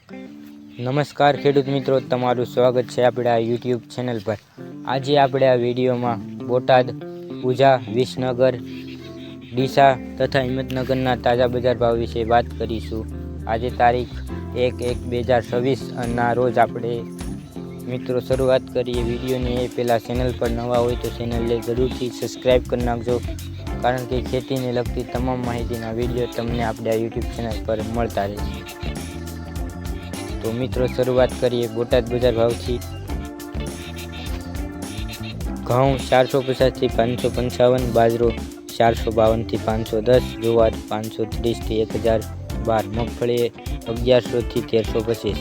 નમસ્કાર ખેડૂત મિત્રો, તમારું સ્વાગત છે આપણા યુટ્યુબ ચેનલ પર। આજે આપણે આ વિડીયોમાં બોટાદ, ઉઝા, વિસનગર, ડીસા તથા હિંમતનગરના તાજા બજાર ભાવ વિશે વાત કરીશું। આજે તારીખ 1/1/2026 ના રોજ આપણે મિત્રો શરૂઆત કરીએ વિડીયોની એ પહેલાં ચેનલ પર નવા હોય તો ચેનલને જરૂરથી સબસ્ક્રાઈબ કરી નાખજો, કારણ કે ખેતીને લગતી તમામ માહિતીના વિડીયો તમને આપણે આ યુટ્યુબ ચેનલ પર મળતા રહેશે। તો મિત્રો શરૂઆત કરીએ બોટાદ બજાર ભાવથી। ઘઉં 450 થી 555, બાજરો 452 થી 510, જુવાર 530 થી 1012, મગફળી 1100 થી 1325,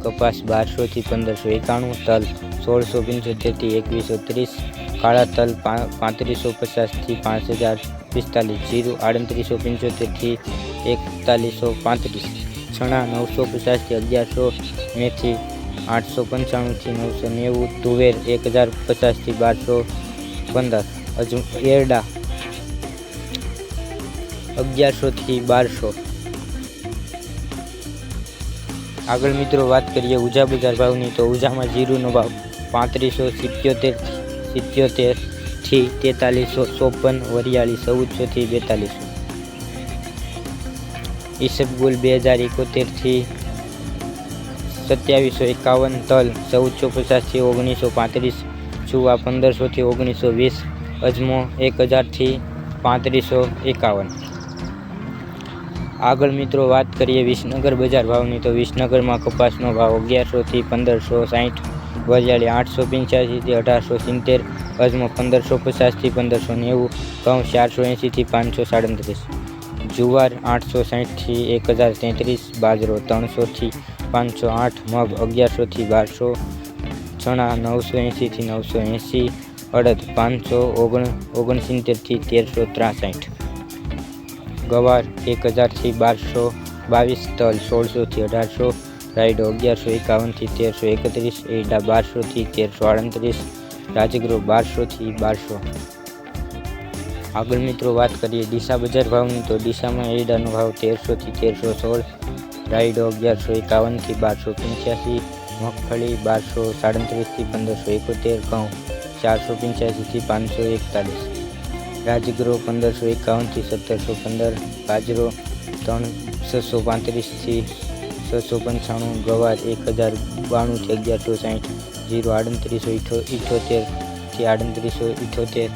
કપાસ 1200 થી 1591, તલ 1675 થી 2130, કાળા તલ 3550 થી 5045, જીરું 3875 થી 4135, ચણા 950 થી 1100, મેથી 895 થી 990, તુવેર 1050 થી 1215, એરડા 1100 થી 1200। આગળ મિત્રો વાત કરીએ ઉઝા બજાર ભાવની, તો ઉઝામાં જીરુંનો ભાવ 3577 થી 4354, વરિયાળી 1400 થી 4200, ઈસબગુલ 2071 થી 2751, તલ 1450 થી 1935, ચૂવા 1500 થી 1920, અજમો 1000 થી 3551। આગળ મિત્રો વાત કરીએ વિસનગર બજાર ભાવની, તો વિસનગરમાં કપાસનો ભાવ 1100 થી 1560, વરિયાળી 885 થી 1870, અજમો 1550 થી 1590, ઘઉં 480 થી 537, જુવાર 860 થી 1033, બાજરો 300 થી 508, મગ 1100 થી 1200, ચણા 980 થી 980, અડદ 569 થી 1363, ગવાર 1000 થી 1222, તલ 1600 થી 1800, રાયડો 1151 થી 1331, એરડા 1200 થી 1338, રાજગરો 1200 થી 1200। આગળ મિત્રો વાત કરીએ ડીસા બજાર ભાવની, તો ડીસામાં એરડાનો ભાવ 1300 થી 1316, રાયડો 1151 થી 1285, મગફળી 1237 થી 1571, ઘઉં 485 થી 541, રાજગરો 1551 થી 1715, બાજરો 635 થી 695, ગવાર 1092 થી 1160, જીરું 3878 થી 3878,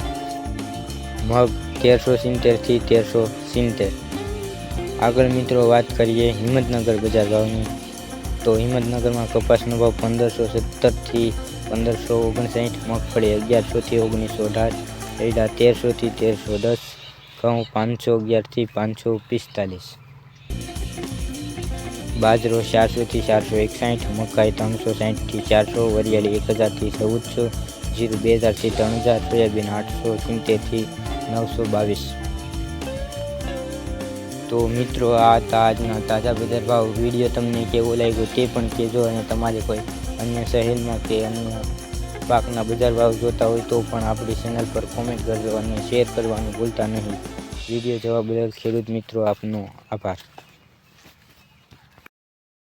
મગ 1370 થી 1370। આગળ મિત્રો વાત કરીએ હિંમતનગર બજાર ભાવની, તો હિંમતનગરમાં કપાસનો ભાવ 1570 થી 1559, મગફળી 1100 થી 1918, એરડા 1300 થી 1310, ઘઉં 511 થી 545, બાજરો 400 થી 461, મકાઈ 360 થી 400, વરિયાળી 1000 થી 1400, જીરું 2000 થી 3000, સોયાબીન 870 થી 922। તો મિત્રો આ હતા આજના તાજા બજાર ભાવ। વિડીયો તમને કેવો લાગ્યો તે પણ કહેજો, અને તમારે કોઈ અન્ય શહેરમાં કે અન્ય પાકના બજાર ભાવ જોતા હોય તો પણ આપણી ચેનલ પર કોમેન્ટ કરજો અને શેર કરવાનું ભૂલતા નહીં। વિડીયો જોવા બદલ ખેડૂત મિત્રો આપનો આભાર।